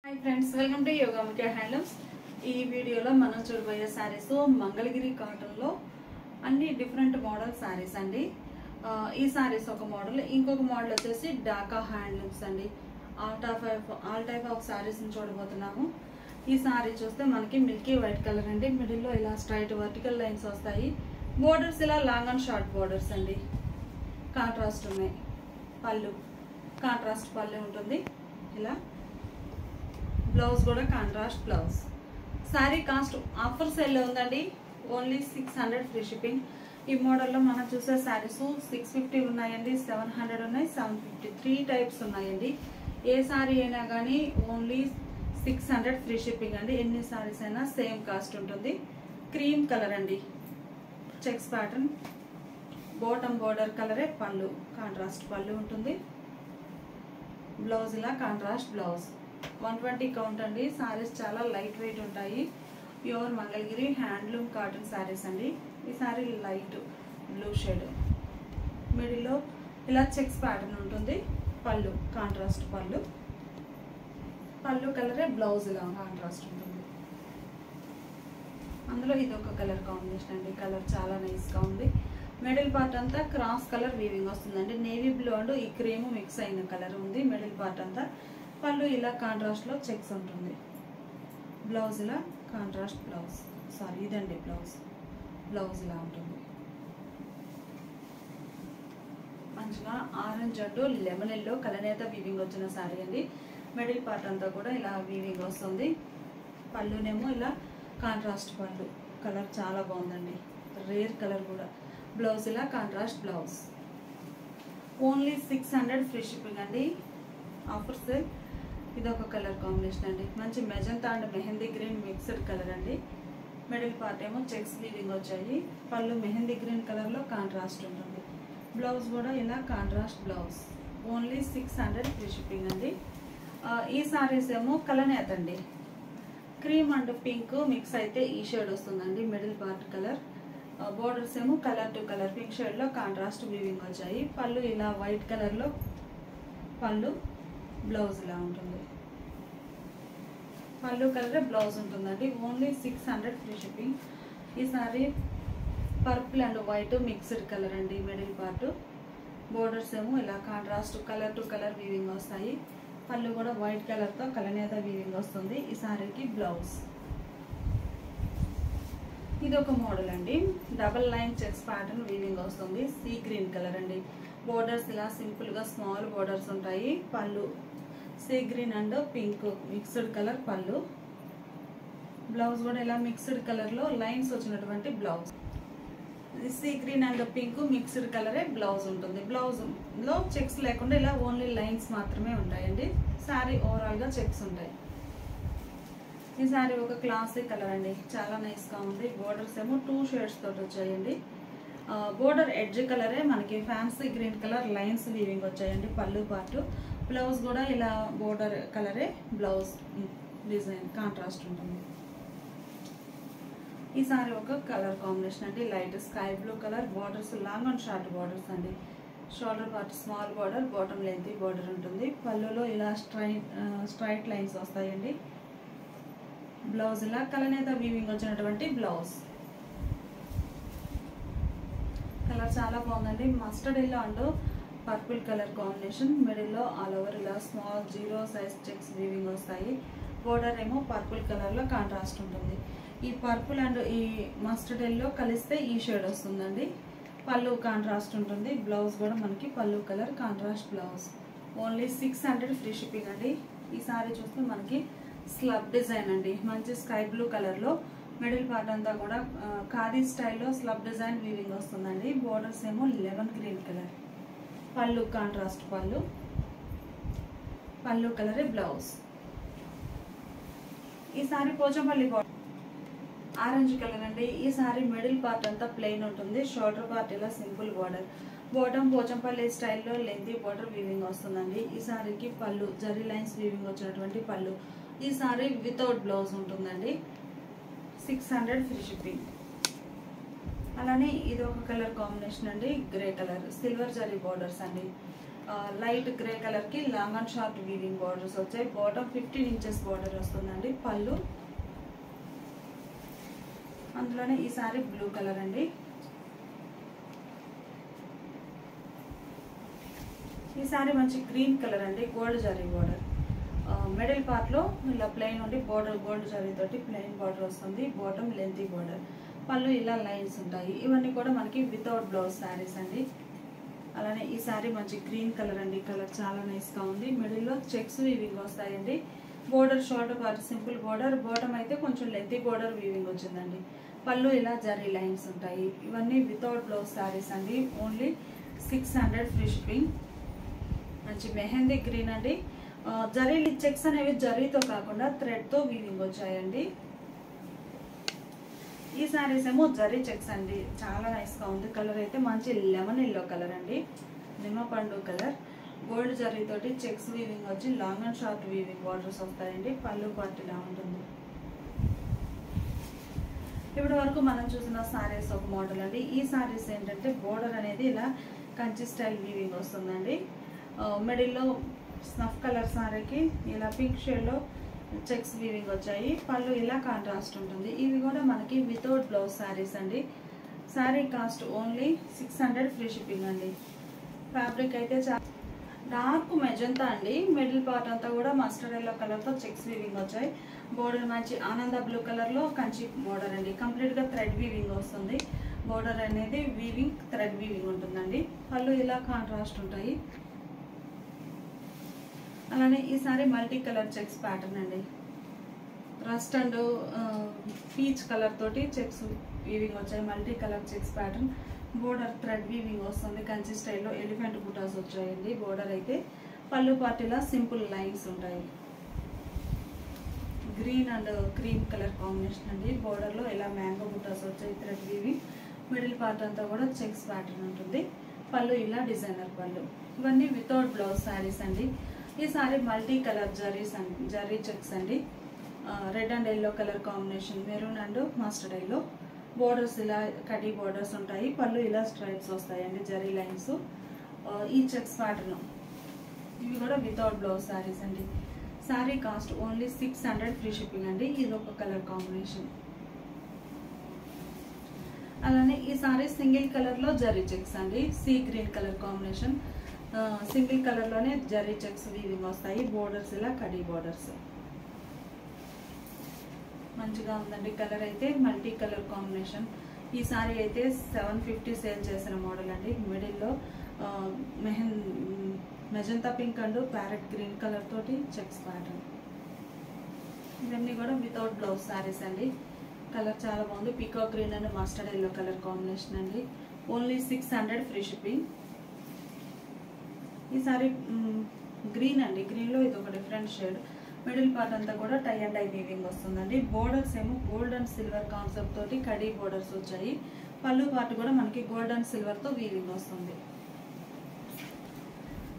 Hi friends, welcome to యోగాముఖ్య handlooms. ఈ వీడియోలో మనం చూడబోయే శారీస్ మంగళగిరి కాటన్లో అన్ని డిఫరెంట్ మోడల్ శారీస్ అండి. ఈ శారీస్ ఒక మోడల్, ఇంకొక మోడల్ వచ్చేసి ఢాకా హ్యాండ్లూమ్స్ అండి. ఆల్ టైప్ ఆఫ్ శారీస్ చూడబోతున్నాము. ఈ శారీ చూస్తే మనకి మిల్కీ వైట్ కలర్ అండి. మిడిల్లో ఇలా స్ట్రైట్ వర్టికల్ లైన్స్ వస్తాయి. బోర్డర్స్ ఇలా లాంగ్ అండ్ షార్ట్ బోర్డర్స్ అండి. కాంట్రాస్ట్ ఉన్నాయి. పళ్ళు కాంట్రాస్ట్ పళ్ళు ఉంటుంది. ఇలా బ్లౌజ్ కూడా contrast blouse. Sari cost offer సేల్లో ఉందండి. Only 600 free shipping. ఈ మోడల్లో మనం చూసే శారీస్ 650 ఉన్నాయండి, 700 ఉన్నాయి, 750 3 టైప్స్ ఉన్నాయండి. ఏ శారీ అయినా కానీ ఓన్లీ 600 ఫ్రీ షిప్పింగ్ అండి. ఎన్ని శారీస్ అయినా సేమ్ కాస్ట్ ఉంటుంది. క్రీమ్ కలర్ అండి, చెక్స్ ప్యాటర్న్, బాటమ్ బోర్డర్ కలరే పళ్ళు, కాంట్రాస్ట్ పళ్ళు ఉంటుంది. బ్లౌజ్ ఇలా కాంట్రాస్ట్ బ్లౌజ్. 120 కౌంట్ అండి. శారీస్ చాలా లైట్ వెయిట్ ఉంటాయి. Pure Mangalagiri handloom cotton saris అండి. ఈ శారీ లైట్ బ్లూ షేడ్, మిడిల్లో ఇలా చెక్స్ ప్యాటర్న్ ఉంటుంది. పళ్ళు కాంట్రాస్ట్ పళ్ళు, పళ్ళు కలరే బ్లౌజ్ ఇలా కాంట్రాస్ట్ ఉంటుంది. అందులో ఇది ఒక కలర్ కాంబినేషన్ అండి. కలర్ చాలా నైస్గా ఉంది. మిడిల్ పార్ట్ అంతా క్రాస్ కలర్ వీవింగ్ వస్తుందండి. నేవీ బ్లూ అండ్ ఈ క్రీమ్ మిక్స్ అయిన కలర్ ఉంది మిడిల్ పార్ట్ అంతా. పళ్ళు ఇలా కాంట్రాస్ట్లో చెక్స్ ఉంటుంది. బ్లౌజ్ ఇలా కాంట్రాస్ట్ బ్లౌజ్, సారీ ఇదండి బ్లౌజ్. బ్లౌజ్ ఇలా ఉంటుంది. మంచిగా ఆరెంజ్ అండ్ లెమన్ ఎల్లో కలనేత వీవింగ్ వచ్చిన శారీ అండి. మిడిల్ పార్ట్ అంతా కూడా ఇలా వీవింగ్ వస్తుంది. పళ్ళునేమో ఇలా కాంట్రాస్ట్ పళ్ళు. కలర్ చాలా బాగుందండి, రేర్ కలర్ కూడా. బ్లౌజ్ ఇలా contrast blouse. Only 600 free shipping అండి. Offer sale. ఇది ఒక కలర్ కాంబినేషన్ అండి. మంచి magenta and mehndi green mixed colour అండి. మిడిల్ పార్ట్ ఏమో చెక్స్ వీవింగ్ వచ్చాయి. పళ్ళు మెహందీ గ్రీన్ కలర్లో కాంట్రాస్ట్ ఉంటుంది. బ్లౌజ్ కూడా ఇలా contrast blouse. Only 600 free shipping అండి. ఈ సారీస్ ఏమో కలనేత అండి. క్రీమ్ అండ్ పింక్ మిక్స్ అయితే ఈ షేడ్ వస్తుందండి. Middle part colour. బోర్డర్స్ ఏమో కలర్ టు కలర్ పింక్ షేడ్లో కాంట్రాస్ట్ వీవింగ్ వచ్చాయి. పళ్ళు ఇలా వైట్ కలర్లో పళ్ళు, బ్లౌజ్ ఇలా ఉంటుంది. పళ్ళు కలర్ బ్లౌజ్ ఉంటుందండి. Only 600 free shipping. ఈ sari purple and white mixed colour అండి. మిడిల్ పార్ట్ బోర్డర్స్ ఏమో ఇలా contrast colour to colour weaving వస్తాయి. పళ్ళు కూడా వైట్ కలర్తో కలనేత వీవింగ్ వస్తుంది. ఈ సారీకి బ్లౌజ్. ఇది ఒక మోడల్ అండి. Double line checks pattern weaving వస్తుంది. సీ గ్రీన్ కలర్ అండి. బోర్డర్స్ ఇలా సింపుల్గా స్మాల్ బోర్డర్స్ ఉంటాయి. పళ్ళు sea green and pink mixed colour పళ్ళు. బ్లౌజ్ కూడా ఇలా మిక్స్డ్ కలర్లో లైన్స్ వచ్చినటువంటి blouse. Sea green and pink mixed కలరే బ్లౌజ్ ఉంటుంది. బ్లౌజ్లో చెక్స్ లేకుండా ఇలా ఓన్లీ లైన్స్ మాత్రమే ఉంటాయండి. శారీ ఓవరాల్గా చెక్స్ ఉంటాయి. ఈ శారీ ఒక క్లాసిక్ కలర్ అండి. చాలా నైస్గా ఉంది. బోర్డర్స్ ఏమో 2 షేడ్స్ తోటి వచ్చాయండి. బోర్డర్ ఎడ్జ్ కలరే మనకి fancy green colour lines weaving వచ్చాయండి. పళ్ళు పార్ట్. బ్లౌజ్ కూడా ఇలా బోర్డర్ కలరే బ్లౌజ్ డిజైన్ కాంట్రాస్ట్ ఉంటుంది. ఈ సారీ ఒక కలర్ కాంబినేషన్ అండి. Light sky blue colour. Borders long and short borders అండి. Shoulder part small border, bottom length border ఉంటుంది. పళ్ళులో ఇలా స్ట్రైట్ లైన్స్ వస్తాయండి. బ్లౌజ్ ఇలా కలనేత వీవింగ్ వచ్చినటువంటి బ్లౌజ్. కలర్ చాలా బాగుందండి. Mustard yellow and purple colour combination. మిడిల్లో ఆల్ ఓవర్ ఇలా స్మాల్ 0 సైజ్ చెక్స్ వీవింగ్ వస్తాయి. బోర్డర్ ఏమో పర్పుల్ కలర్లో కాంట్రాస్ట్ ఉంటుంది. ఈ పర్పుల్ అండ్ ఈ మస్టర్డ్ ఎల్లో కలిస్తే ఈ షేడ్ వస్తుందండి. పళ్ళు కాంట్రాస్ట్ ఉంటుంది. బ్లౌజ్ కూడా మనకి పళ్ళు colour contrast blouse. Only 600 free shipping అండి. ఈ సారీ చూస్తే మనకి స్లబ్ డిజైన్ అండి. మంచి స్కై బ్లూ కలర్లో మిడిల్ పార్ట్ అంతా కూడా ఖాదీ స్టైల్లో స్లబ్ డిజైన్ వీవింగ్ వస్తుందండి. బోర్డర్స్ ఏమో లెమన్ గ్రీన్ కలర్. పళ్ళు కాంట్రాస్ట్ పళ్ళు, పళ్ళు కలరే బ్లౌజ్. ఈ sari Pochampally border orange colour అండి. ఈ సారీ మిడిల్ పార్ట్ అంతా ప్లెయిన్ ఉంటుంది. షోల్డర్ పార్ట్ ఇలా సింపుల్ బోర్డర్. బాటమ్ పోచంపల్లి స్టైల్లో లెంతీ బోర్డర్ వీవింగ్ వస్తుందండి. ఈ సారీకి పళ్ళు జరీ లైన్స్ వీవింగ్ వచ్చినటువంటి పళ్ళు. ఈ సారీ వితౌట్ బ్లౌజ్ ఉంటుందండి. 600 ఫ్రీ షిప్పింగ్. అలానే ఇది ఒక కలర్ కాంబినేషన్ అండి. Grey colour silver zari borders అండి. లైట్ గ్రే కలర్ కి long and short weaving borders వచ్చాయి. బాటమ్ 15 ఇంచెస్ బార్డర్ వస్తుందండి. పళ్ళు అందులోనే ఈ సారీ బ్లూ కలర్ అండి. ఈ సారీ మంచి గ్రీన్ కలర్ అండి. Gold zari border, middle part లో ఇలా ప్లెయిన్ ఉండి బార్డర్ గోల్డ్ జరీ తోటి ప్లెయిన్ బార్డర్ వస్తుంది. బాటమ్ లెంతీ బార్డర్, పళ్ళు ఇలా లైన్స్ ఉంటాయి. ఇవన్నీ కూడా మనకి వితౌట్ బ్లౌజ్ శారీస్ అండి. అలానే ఈ సారీ మంచి గ్రీన్ కలర్ అండి. కలర్ చాలా నైస్ గా ఉంది. మిడిల్ లో చెక్స్ వీవింగ్ వస్తాయండి. Border short part simple border, bottom అయితే కొంచెం లెంతీ బోర్డర్ వీవింగ్ వచ్చిందండి. పళ్ళు ఇలా జరీ లైన్స్ ఉంటాయి. ఇవన్నీ వితౌట్ బ్లౌజ్ శారీస్ అండి. Only 600 free shipping. మంచి మెహందీ గ్రీన్ అండి. జరీ చెక్స్ అనేవి జరీతో కాకుండా థ్రెడ్ తో వీవింగ్ వచ్చాయండి. ఈ సారీస్ ఏమో జరీ చెక్స్ అండి. చాలా నైస్ గా ఉంది. కలర్ అయితే మంచి లెమన్ ఎల్లో కలర్ అండి. నిమ్మపండు కలర్, గోల్డ్ జరీ తోటి చెక్స్ వీవింగ్ వచ్చి long and short weaving borders వస్తాయండి. పళ్ళు పార్ట్ ఇలా ఉంటుంది. ఇప్పటి వరకు మనం చూసిన సారీస్ ఒక మోడల్ అండి. ఈ సారీస్ ఏంటంటే బోర్డర్ అనేది ఇలా కంచి స్టైల్ వీవింగ్ వస్తుందండి. మిడిల్లో స్నఫ్ కలర్ సారీకి ఇలా పింక్ షేడ్ లో చెక్స్ వీవింగ్ వచ్చాయి. పళ్ళు ఇలా కాంట్రాస్ట్ ఉంటుంది. ఇవి కూడా మనకి వితౌట్ బ్లౌజ్ సారీస్ అండి. Sorry cost only 600 free shipping అండి. ఫ్యాబ్రిక్ అయితే డార్క్ మెజంతా అండి. మిడిల్ పార్ట్ అంతా కూడా మస్టర్డ్ ఎల్లో కలర్ తో చెక్స్ వీవింగ్ వచ్చాయి. బోర్డర్ మంచి ఆనంద బ్లూ కలర్ లో కంచి బోర్డర్ అండి. కంప్లీట్ గా థ్రెడ్ వీవింగ్ వస్తుంది. బోర్డర్ అనేది వీవింగ్ థ్రెడ్ వీవింగ్ ఉంటుందండి. పళ్ళు ఇలా కాంట్రాస్ట్ ఉంటాయి. అలానే ఈసారి మల్టీ కలర్ చెక్స్ ప్యాటర్న్ అండి. రస్ట్ అండ్ పీచ్ కలర్ తోటి చెక్స్ వీవింగ్ వచ్చాయి. Multi colour checks pattern, border thread weaving వస్తుంది. కంచి స్టైల్లో ఎలిఫెంట్ బుటాస్ వచ్చాయండి. బోర్డర్ అయితే పళ్ళు పార్టీలా సింపుల్ లైన్స్ ఉంటాయి. Green and cream colour combination అండి. బోర్డర్ లో ఇలా మ్యాంగో బుటాస్ వచ్చాయి. థ్రెడ్ వీవింగ్, మిడిల్ పార్ట్ అంతా కూడా చెక్స్ ప్యాటర్న్ ఉంటుంది. పళ్ళు ఇలా డిజైనర్ పళ్ళు. ఇవన్నీ వితౌట్ బ్లౌజ్ శారీస్ అండి. ఈ sari multi colour zari checks అండి. Red and yellow colour combination, maroon and mustard yellow. Borders ఇలా కటీ బోర్డర్స్ ఉంటాయి. పళ్ళు ఇలా స్ట్రైప్స్ వస్తాయండి, జరీ లైన్స్. ఈ చెక్స్ ప్యాటర్న్ ఇవి కూడా వితౌట్ బ్లౌజ్ శారీస్ అండి. Sari cost only 600 free shipping అండి. ఇది ఒక కలర్ కాంబినేషన్. అలానే ఈ సారీ సింగిల్ కలర్ లో జరీ చెక్స్ అండి. Sea green colour combination. Single colour లోనే జరీ చెక్స్ వీవింగ్ వస్తాయి. బోర్డర్స్ ఇలా కడీ బోర్డర్స్. మంచిగా ఉందండి. కలర్ అయితే మల్టీ కలర్ కాంబినేషన్. ఈ సారీ అయితే 750 సేల్ చేసిన మోడల్ అండి. మిడిల్ లో magenta pink and parrot green colour తోటి చెక్స్ ప్యాటర్న్. ఇవన్నీ కూడా వితౌట్ బ్లౌజ్ సారీస్ అండి. కలర్ చాలా బాగుంది. Peacock green and mustard yellow colour combination అండి. Only 600 free shipping. ఈ సారీ గ్రీన్ అండి. గ్రీన్ లో ఇది ఒక డిఫరెంట్ షేడ్. మిడిల్ పార్ట్ అంతా కూడా టై అండ్ డై వీవింగ్ వస్తుందండి. బోర్డర్స్ ఏమో గోల్డ్ అండ్ సిల్వర్ కాన్సెప్ట్ తోటి కడీ బోర్డర్స్ వచ్చాయి. పళ్ళు పార్ట్ కూడా మనకి గోల్డ్ అండ్ సిల్వర్ తో వీవింగ్ వస్తుంది.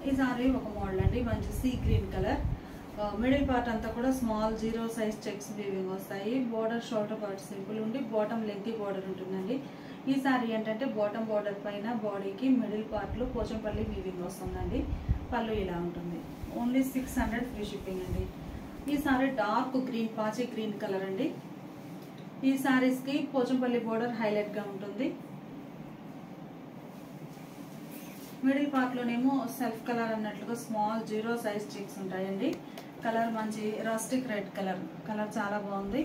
ఈ సారీ ఒక మోడల్ అండి. మంచి see green colour. Middle part అంతా కూడా స్మాల్ 0 సైజ్ చెక్స్ వీవింగ్ వస్తాయి. బోర్డర్ షోల్డర్ పార్ట్ సింపుల్ ఉండి బాటమ్ లెంతీ బోర్డర్ ఉంటుందండి. ఈ సారీ ఏంటంటే బాటమ్ బోర్డర్ పైన బాడీకి మిడిల్ పార్ట్ లో పోచంపల్లి వీవింగ్ వస్తుందండి. పళ్ళు ఇలా ఉంటుంది. ఓన్లీ 600 ఫ్రీ షిప్పింగ్ అండి. ఈ సారీ డార్క్ గ్రీన్ పాచి గ్రీన్ కలర్ అండి. ఈ సారీస్ కి పోచంపల్లి బోర్డర్ హైలైట్ గా ఉంటుంది. మిడిల్ పార్ట్ లోనేమో సెల్ఫ్ కలర్ అన్నట్లుగా స్మాల్ 0 సైజ్ చెక్స్ ఉంటాయండి. కలర్ మంచి రస్టిక్ రెడ్ కలర్. కలర్ చాలా బాగుంది.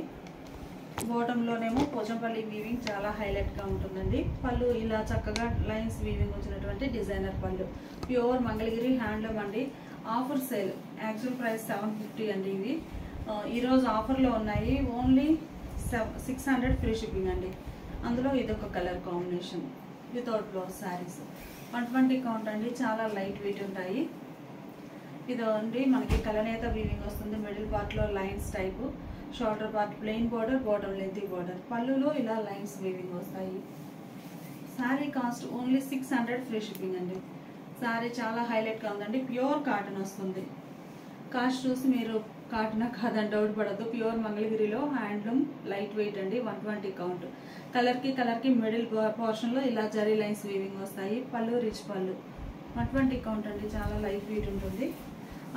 బాటమ్ లోనేమో పోచంపల్లి వీవింగ్ చాలా హైలైట్ గా ఉంటుందండి. పళ్ళు ఇలా చక్కగా లైన్స్ వీవింగ్ వచ్చినటువంటి డిజైనర్ పళ్ళు. ప్యూర్ మంగళగిరి హ్యాండ్లూమ్ అండి. Offer sale. యాక్చువల్ ప్రైస్ 750 అండి. ఇవి ఈరోజు ఆఫర్లో ఉన్నాయి. ఓన్లీ 600 ఫ్రీ షిప్పింగ్ అండి. అందులో ఇదొక colour combination. Without blouse saris 120 count అండి. చాలా లైట్ వెయిట్ ఉంటాయి. ఇది అండి మనకి కలనేత వీవింగ్ వస్తుంది. మిడిల్ పార్ట్ లో lines type, shoulder part plain border, bottom lengthy border. పళ్ళులో ఇలా లైన్స్ వీవింగ్ వస్తాయి. Sari cost only 600 free shipping అండి. శారీ చాలా హైలైట్ గా ఉందండి. ప్యూర్ కాటన్ వస్తుంది. కాస్ట్ చూసి మీరు కాటన్ కాదని డౌట్ పడద్దు. ప్యూర్ మంగళగిరిలో హ్యాండ్లూమ్ లైట్ వెయిట్ అండి. 120 కౌంట్. కలర్ కి మిడిల్ పోర్షన్ లో ఇలా జరీ లైన్స్ వీవింగ్ వస్తాయి. పళ్ళు రిచ్ పళ్ళు. 120 కౌంట్ అండి, చాలా లైట్ వెయిట్ ఉంటుంది.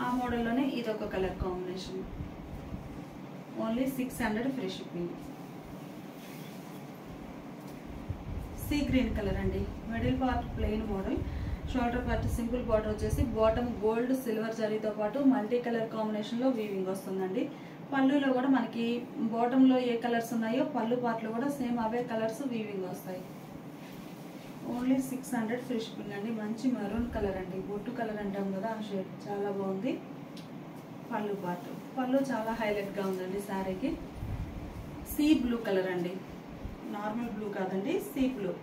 ఆ మోడల్లోనే ఇది ఒక colour combination, only 600 free shipping. Sea green colour అండి, middle part plain model, shoulder part simple border వచ్చేసి బాటమ్ గోల్డ్ సిల్వర్ జరీతో పాటు మల్టీ కలర్ కాంబినేషన్లో వీవింగ్ వస్తుందండి. పళ్ళులో కూడా మనకి బాటంలో ఏ కలర్స్ ఉన్నాయో పళ్ళు పార్ట్లో కూడా సేమ్ అవే కలర్స్ వీవింగ్ వస్తాయి. ఓన్లీ 600 ఫ్రీ షిప్పింగ్ అండి. మంచి మెరూన్ కలర్ అండి, బొట్టు కలర్ అంటాం కదా ఆ షేడ్, చాలా బాగుంది. పళ్ళు పార్ట్, పళ్ళు చాలా హైలైట్గా ఉందండి శారీకి. సీ బ్లూ కలర్ అండి, నార్మల్ బ్లూ కాదండి, సీ బ్లూ.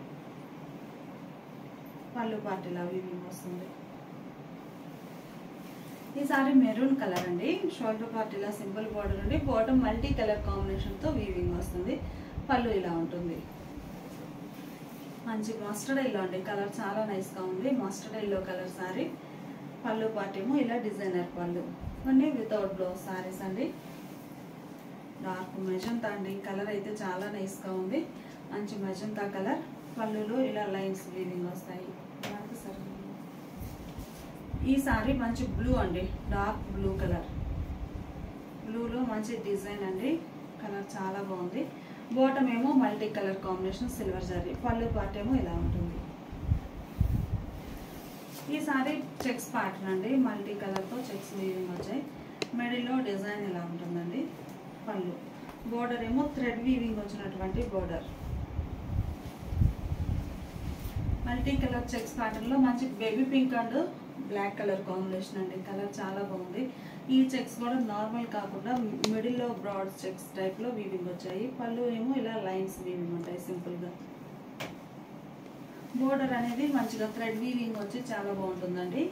పళ్ళు పార్ట్ ఇలా వీవింగ్ వస్తుంది. ఈ సారీ మెరూన్ కలర్ అండి, షోల్డర్ పార్ట్ ఇలా సింపుల్ బార్డర్ ఉండి బాటమ్ మల్టీ కలర్ కాంబినేషన్తో వీవింగ్ వస్తుంది. పళ్ళు ఇలా ఉంటుంది. మంచి మస్టర్డ్ ఎల్లో అండి, కలర్ చాలా నైస్గా ఉంది. Mustard yellow colour sorry. పళ్ళు పార్ట్ ఏమో ఇలా డిజైనర్ పళ్ళు, ఇవన్నీ వితౌట్ బ్లౌజ్ సారీస్ అండి. డార్క్ మెజంతా అండి, కలర్ అయితే చాలా నైస్గా ఉంది. మంచి మెజంతా కలర్. పళ్ళులో ఇలా లైన్స్ వీవింగ్ వస్తాయి. ఈ సారీ మంచి బ్లూ అండి, డార్క్ బ్లూ కలర్. బ్లూలో మంచి డిజైన్ అండి, కలర్ చాలా బాగుంది. బాటమ్ ఏమో multi colour combination silver zari. పళ్ళు పార్ట్ ఏమో ఇలా ఉంటుంది. ఈ సారీ చెక్స్ ప్యాటర్న్ అండి, మల్టీ కలర్తో చెక్స్ వీవింగ్ వచ్చాయి. మిడిల్లో డిజైన్ ఇలా ఉంటుందండి. పళ్ళు బోర్డర్ ఏమో థ్రెడ్ వీవింగ్ వచ్చినటువంటి బోర్డర్. మల్టీ కలర్ చెక్స్ ప్యాటర్న్లో మంచి baby pink and black colour combination అండి, కలర్ చాలా బాగుంది. ఈ చెక్స్ కూడా నార్మల్ కాకుండా మిడిల్లో బ్రాడ్ చెక్స్ టైప్లో వీవింగ్ వచ్చాయి. పళ్ళు ఏమో ఇలా లైన్స్ వీవింగ్ ఉంటాయి సింపుల్గా. బోర్డర్ అనేది మంచిగా థ్రెడ్ వీవింగ్ వచ్చి చాలా బాగుంటుందండి.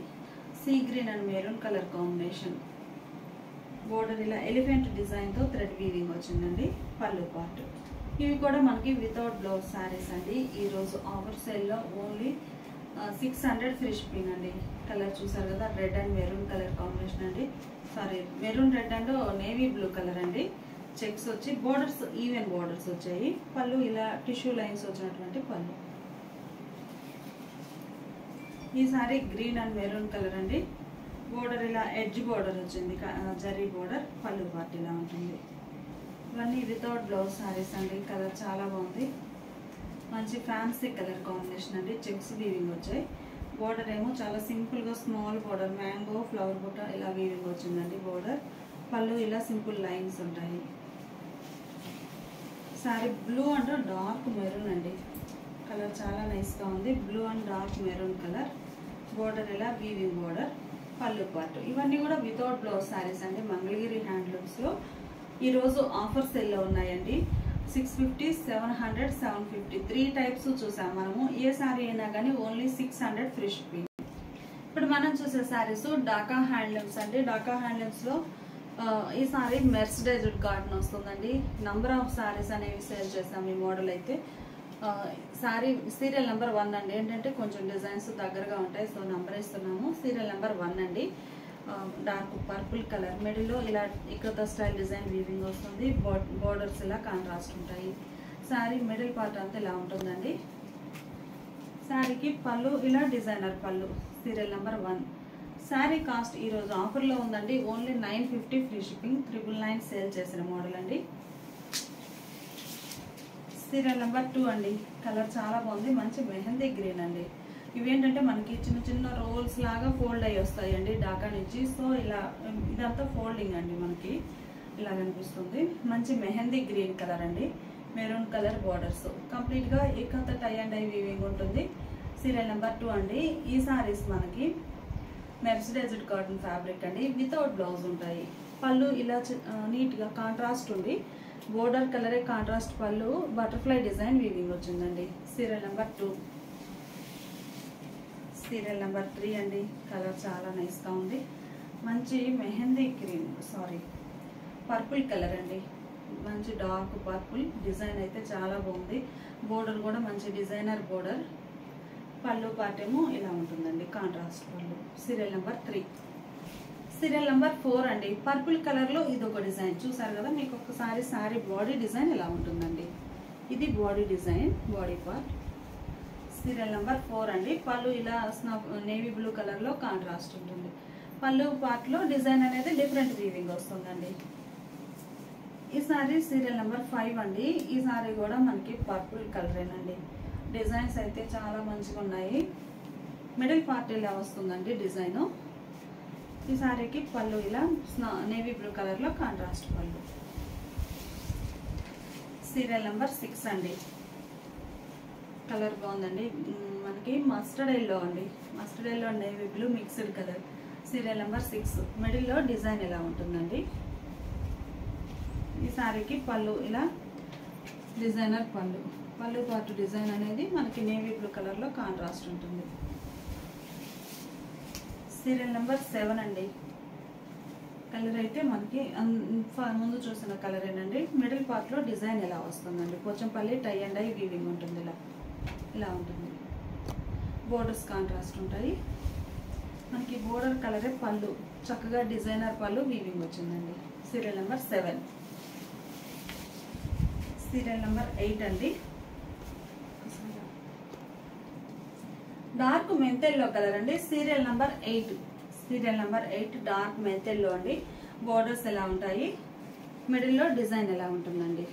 Sea green and maroon colour combination. Border ఇలా ఎలిఫెంట్ డిజైన్తో థ్రెడ్ వీవింగ్ వచ్చిందండి. పళ్ళు పార్ట్. ఇవి కూడా మనకి వితౌట్ బ్లౌజ్ శారీస్ అండి. ఈరోజు ఆఫర్ సేల్లో ఓన్లీ 600 ఫ్రీ షిప్పింగ్ అండి. కలర్ చూసారు కదా, red and maroon colour combination అండి. Sorry, maroon red and navy blue colour అండి. చెక్స్ వచ్చి బోర్డర్స్ ఈవెన్ బోర్డర్స్ వచ్చాయి. పళ్ళు ఇలా టిష్యూ లైన్స్ వచ్చినటువంటి పళ్ళు. ఈ sari green and maroon colour అండి. బోర్డర్ ఇలా ఎడ్జ్ బోర్డర్ వచ్చింది, జరీ బోర్డర్. పళ్ళు పార్ట్ ఇలా ఉంటుంది. ఇవన్నీ వితౌట్ బ్లౌజ్ శారీస్ అండి. కలర్ చాలా బాగుంది. మంచి ఫ్యాన్సీ కలర్ కాంబినేషన్ అండి. చెక్స్ వీవింగ్ వచ్చాయి. బోర్డర్ ఏమో చాలా సింపుల్గా స్మాల్ బోర్డర్, మ్యాంగో ఫ్లవర్ బుట్ట ఇలా వీవింగ్ వచ్చిందండి బోర్డర్. పళ్ళు ఇలా సింపుల్ లైన్స్ ఉంటాయి. Sorry blue and dark maroon అండి, కలర్ చాలా నైస్గా ఉంది. Blue and dark maroon colour. Border ఇలా వీవింగ్ బోర్డర్. పళ్ళు పార్ట్. ఇవన్నీ కూడా వితౌట్ బ్లౌజ్ శారీస్ అండి. మంగళగిరి హ్యాండ్లూమ్స్లో ఈరోజు ఆఫర్ సెల్లో ఉన్నాయండి. 650, 700, 750 3 టైప్స్ చూసాం మనము. ఏ శారీ అయినా కానీ ఓన్లీ 600 ఫ్రీ షిప్పింగ్. ఇప్పుడు మనం చూసే శారీస్ డాకా హ్యాండ్లూమ్స్ అండి. డాకా హ్యాండ్లూమ్స్లో ఈ సారీ మెర్సిడైజ్డ్ కాటన్ వస్తుందండి. నంబర్ ఆఫ్ శారీస్ అనేవి సేల్ చేసాం. ఈ మోడల్ అయితే సారీ సీరియల్ నెంబర్ 1 అండి. ఏంటంటే కొంచెం డిజైన్స్ దగ్గరగా ఉంటాయి, సో నంబర్ ఇస్తున్నాము. సీరియల్ నెంబర్ 1 అండి. డార్క్ పర్పుల్ కలర్, మిడిల్లో ఇలా ఇక్కత స్టైల్ డిజైన్ వీవింగ్ వస్తుంది. బోర్డర్స్ ఇలా కాంట్రాస్ట్ ఉంటాయి. శారీ మిడిల్ పార్ట్ అంతా ఇలా ఉంటుందండి. శారీకి పళ్ళు ఇలా డిజైనర్ పళ్ళు. Serial number 1. శారీ కాస్ట్ ఈరోజు ఆఫర్లో ఉందండి. Only 950 free shipping. 999 సేల్ చేసిన మోడల్ అండి. సీరియల్ నెంబర్ 2 అండి. కలర్ చాలా బాగుంది. మంచి మెహందీ గ్రీన్ అండి. ఇవేంటంటే మనకి చిన్న చిన్న రోల్స్ లాగా ఫోల్డ్ అయ్యి వస్తాయండి డాకా నుంచి. సో ఇలా ఇదంతా ఫోల్డింగ్ అండి, మనకి ఇలా కనిపిస్తుంది. మంచి మెహందీ గ్రీన్ కలర్ అండి. Maroon colour borders. కంప్లీట్గా ఇకంత టై అండ్ ఐ వీవింగ్ ఉంటుంది. సీరియల్ నెంబర్ 2 అండి. ఈ సారీస్ మనకి మెర్సిడైజ్డ్ కాటన్ ఫ్యాబ్రిక్ అండి. వితౌట్ బ్లౌజ్ ఉంటాయి. పళ్ళు ఇలా నీట్గా కాంట్రాస్ట్ ఉంది. బోర్డర్ కలరే కాంట్రాస్ట్ పళ్ళు. బటర్ఫ్లై డిజైన్ వీవింగ్ వచ్చిందండి. Serial number 2. సీరియల్ నెంబర్ 3 అండి. కలర్ చాలా నైస్గా ఉంది. మంచి మెహందీ గ్రీన్ పర్పుల్ కలర్ అండి. మంచి డార్క్ పర్పుల్ డిజైన్ అయితే చాలా బాగుంది. బోర్డర్ కూడా మంచి డిజైనర్ బోర్డర్. పళ్ళు పార్ట్ ఏమో ఇలా ఉంటుందండి, కాంట్రాస్ట్ పళ్ళు. Serial number 3. సీరియల్ నెంబర్ 4 అండి. పర్పుల్ కలర్లో ఇది ఒక డిజైన్ చూసారు కదా. మీకు ఒకసారి సారీ బాడీ డిజైన్ ఇలా ఉంటుందండి. ఇది body design, body part. Serial number 4 అండి. పళ్ళు ఇలా నేవీ బ్లూ కలర్ లో కాంట్రాస్ట్ ఉంటుంది. పళ్ళు పార్ట్ లో డిజైన్ అనేది డిఫరెంట్ వీవింగ్ వస్తుందండి. ఈ సారీ సీరియల్ నెంబర్ 5 అండి. ఈ సారీ కూడా మనకి పర్పుల్ కలరేనండి. డిజైన్స్ అయితే చాలా మంచిగా ఉన్నాయి. మిడిల్ పార్ట్ ఇలా వస్తుందండి డిజైన్. ఈ సారీకి పళ్ళు ఇలా నేవీ బ్లూ కలర్ లో కాంట్రాస్ట్ పళ్ళు. సీరియల్ నెంబర్ 6 అండి. కలర్ బాగుందండి. మనకి మస్టర్డ్ ఎల్లో అండి. Mustard yellow navy blue mixed colour. Serial number 6. Middle లో డిజైన్ ఇలా ఉంటుందండి. ఈ సారీకి పళ్ళు ఇలా డిజైనర్ పళ్ళు. పళ్ళు పాటు డిజైన్ అనేది మనకి నేవీ బ్లూ కలర్ లో కాంట్రాస్ట్ ఉంటుంది. సీరియల్ నెంబర్ 7 అండి. కలర్ అయితే మనకి ముందు చూసిన కలరేనండి. మిడిల్ పార్ట్ లో డిజైన్ ఇలా వస్తుందండి. Pochampally tie and dye weaving ఉంటుంది. ఇలా ఉంటుంది. బోర్డర్స్ కాంట్రాస్ట్ ఉంటాయి. మనకి బోర్డర్ కలరే పళ్ళు. చక్కగా డిజైనర్ పళ్ళు వీవింగ్ వచ్చిందండి. Serial number 7. సీరియల్ నెంబర్ 8 అండి. డార్క్ మెంతెల్లో కలర్ అండి. Serial number 8. Serial number 8 dark మెంతెల్లో అండి. బోర్డర్స్ ఎలా ఉంటాయి, మిడిల్ లో డిజైన్ ఎలా ఉంటుందండి.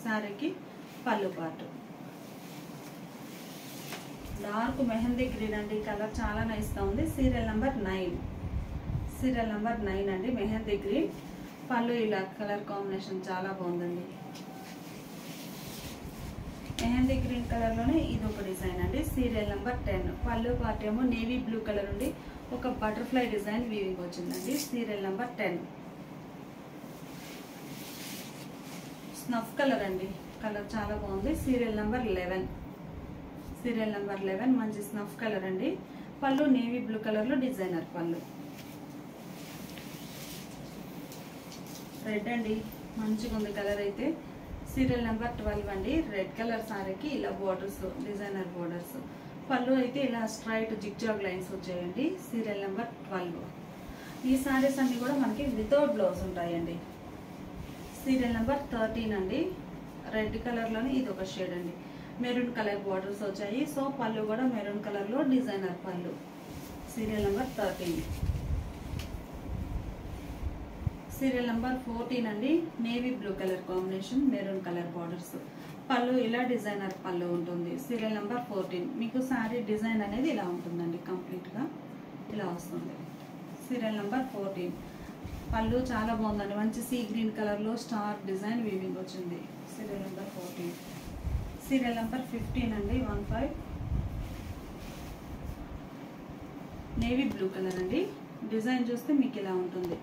సారీకి పళ్ళు పాటు డార్క్ మెహందీ గ్రీన్ అండి. కలర్ చాలా నైస్ గా ఉంది. Serial number 9. సీరియల్ నెంబర్ 9 అండి. మెహందీ గ్రీన్ పళ్ళు ఇలా కలర్ కాంబినేషన్ చాలా బాగుందండి. మెహందీ గ్రీన్ కలర్ లోనే ఇది ఒక డిజైన్ అండి. Serial number 10. పళ్ళు పార్ట్ ఏమో నేవీ బ్లూ కలర్ ఉండి ఒక బటర్ఫ్లై డిజైన్ వీవింగ్ వచ్చిందండి. Serial number 10. స్నఫ్ కలర్ అండి. కలర్ చాలా బాగుంది. Serial number 11. సీరియల్ నెంబర్ 11 మంచి స్నఫ్ కలర్ అండి. పళ్ళు నేవీ బ్లూ కలర్ లో డిజైనర్ పళ్ళు. రెడ్ అండి. మంచిగా ఉంది కలర్ అయితే. సీరియల్ నెంబర్ 12 అండి. రెడ్ కలర్ సారీకి ఇలా బోర్డర్స్ డిజైనర్ బోర్డర్స్. పళ్ళు అయితే ఇలా స్ట్రైట్ జిగ్జాగ్ లైన్స్ వచ్చాయండి. Serial number 12. ఈ సారీస్ అన్ని కూడా మనకి వితౌట్ బ్లౌజ్ ఉంటాయండి. సీరియల్ నెంబర్ 13 అండి. రెడ్ కలర్ లోనే ఇది ఒక షేడ్ అండి. మెరూన్ కలర్ బోర్డర్స్ వచ్చాయి. సో పళ్ళు కూడా మెరూన్ కలర్ లో డిజైనర్ పళ్ళు. Serial number 13. సీరియల్ నెంబర్ 14 అండి. Navy blue colour combination maroon colour borders. పళ్ళు ఇలా డిజైనర్ పళ్ళు ఉంటుంది. Serial number 14. మీకు సారీ డిజైన్ అనేది ఇలా ఉంటుందండి. కంప్లీట్ గా ఇలా వస్తుంది. Serial number 14. పళ్ళు చాలా బాగుందండి. మంచి సీ గ్రీన్ కలర్ లో స్టార్ డిజైన్ వీవింగ్ వచ్చింది. Serial number 14. సీరియల్ నెంబర్ 15 అండి. 15 నేవీ బ్లూ కలర్ అండి. డిజైన్ చూస్తే మీకు ఇలా ఉంటుంది.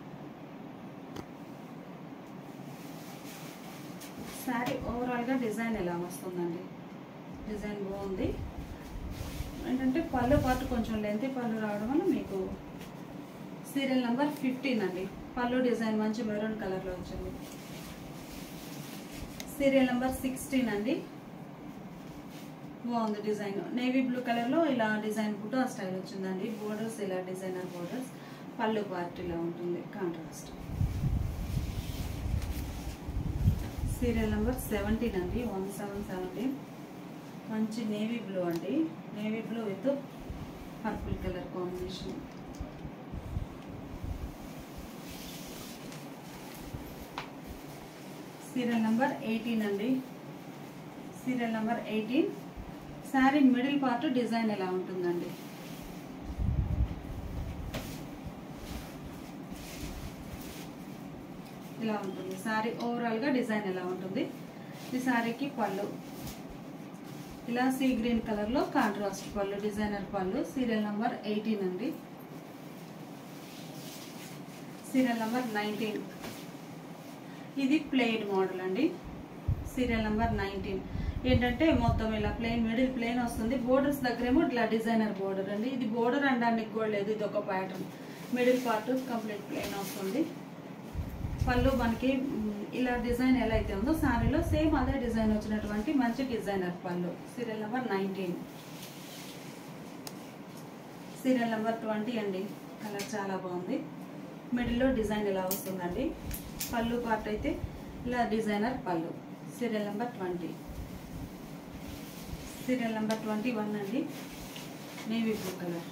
శారీ ఓవరాల్ గా డిజైన్ ఎలా వస్తుందండి. డిజైన్ బాగుంది. ఏంటంటే పళ్ళు పాటు కొంచెం లెంతీ పళ్ళు రావడం వల్ల మీకు సీరియల్ నెంబర్ 15 అండి. పళ్ళు డిజైన్ మంచి మెరూన్ కలర్ లో వచ్చింది. సీరియల్ నెంబర్ 16 అండి. బాగుంది డిజైన్. నేవీ బ్లూ కలర్ లో ఇలా డిజైన్ బుట్ట స్టైల్ వచ్చిందండి. బోర్డర్స్ ఇలా డిజైనర్ బోర్డర్స్. పళ్ళు పార్ట్ ఇలా ఉంటుంది కాంట్రాస్ట్. సీరియల్ నెంబర్ 17 అండి. 1717 మంచి నేవీ బ్లూ అండి. Navy blue with purple colour combination. Serial number 18 అండి. Serial number 18. Sari middle part design ఎలా ఉంటుందండి. ఇలా ఉంటుంది. శారీ ఓవరాల్ గా డిజైన్ ఎలా ఉంటుంది. ఈ శారీకి పళ్ళు ఇలా సీ గ్రీన్ కలర్ లో కాంట్రాస్ట్ పళ్ళు డిజైనర్ పళ్ళు. సీరియల్ నెంబర్ 18 అండి. Serial number 19. ఇది ప్లెయిన్ మోడల్ అండి. సీరియల్ నెంబర్ 19 ఏంటంటే మొత్తం ఇలా ప్లెయిన్ మిడిల్ ప్లెయిన్ వస్తుంది. బోర్డర్స్ దగ్గరేమో ఇట్లా డిజైనర్ బోర్డర్ అండి. ఇది బోర్డర్ అనడానికి కూడా లేదు. ఇది ఒక pattern. Middle part complete plain వస్తుంది. పళ్ళు మనకి ఇలా డిజైన్ ఎలా అయితే ఉందో శారీలో సేమ్ అదే డిజైన్ వచ్చినటువంటి మంచి డిజైనర్ పళ్ళు. Serial number 19. సీరియల్ నెంబర్ 20 అండి. కలర్ చాలా బాగుంది. మిడిల్ లో డిజైన్ ఇలా వస్తుందండి. పళ్ళు పార్ట్ అయితే ఇలా డిజైనర్ పళ్ళు. Serial number 20. సీరియల్ నెంబర్ 21 అండి. నేవీ బ్లూ కలర్,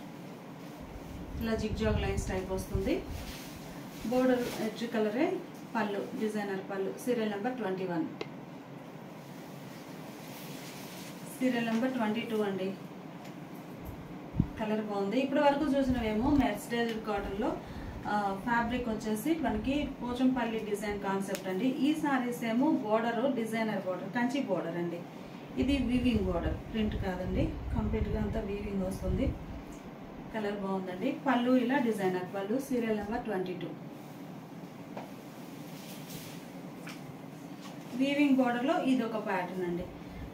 ఇలా జిగ్జాగ్ లైన్స్ టైప్ వస్తుంది. బోర్డర్ ఎడ్జ్ కలరే పళ్ళు, డిజైనర్ పళ్ళు. Serial number 21. సీరియల్ నెంబర్ 22 అండి. కలర్ బాగుంది. ఇప్పటి వరకు చూసినవేమో మెర్సిడైజ్డ్ కాటన్ లో ఫ్యాబ్రిక్ వచ్చేసి మనకి పోచంపల్లి డిజైన్ కాన్సెప్ట్ అండి. ఈ సారీస్ ఏమో border designer border, Kanchi border అండి. ఇది వీవింగ్ బోర్డర్, ప్రింట్ కాదండి. కంప్లీట్ గా అంతా వీవింగ్ వస్తుంది. కలర్ బాగుందండి. పళ్ళు ఇలా డిజైనర్ పళ్ళు. Serial number 22. వీవింగ్ బోర్డర్ లో ఇది ఒక ప్యాటర్న్ అండి.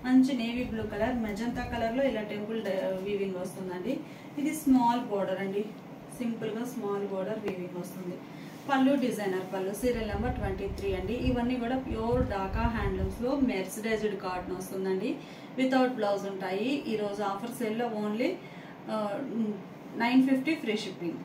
మంచి navy blue colour, magenta colour లో ఇలా టెంపుల్ వీవింగ్ వస్తుందండి. ఇది స్మాల్ బోర్డర్ అండి. సింపుల్ గా స్మాల్ బోర్డర్ వీవింగ్ వస్తుంది. పళ్ళు డిజైనర్ పళ్ళు. సీరియల్ నెంబర్ 23 అండి. ఇవన్నీ కూడా ప్యూర్ ఢాకా హ్యాండ్లూమ్స్ లో మెర్సిడైజ్డ్ కాటన్ వస్తుందండి. వితౌట్ బ్లౌజ్ ఉంటాయి. ఈ రోజు ఆఫర్ సేల్ లో ఓన్లీ 950 ఫ్రీ షిప్పింగ్.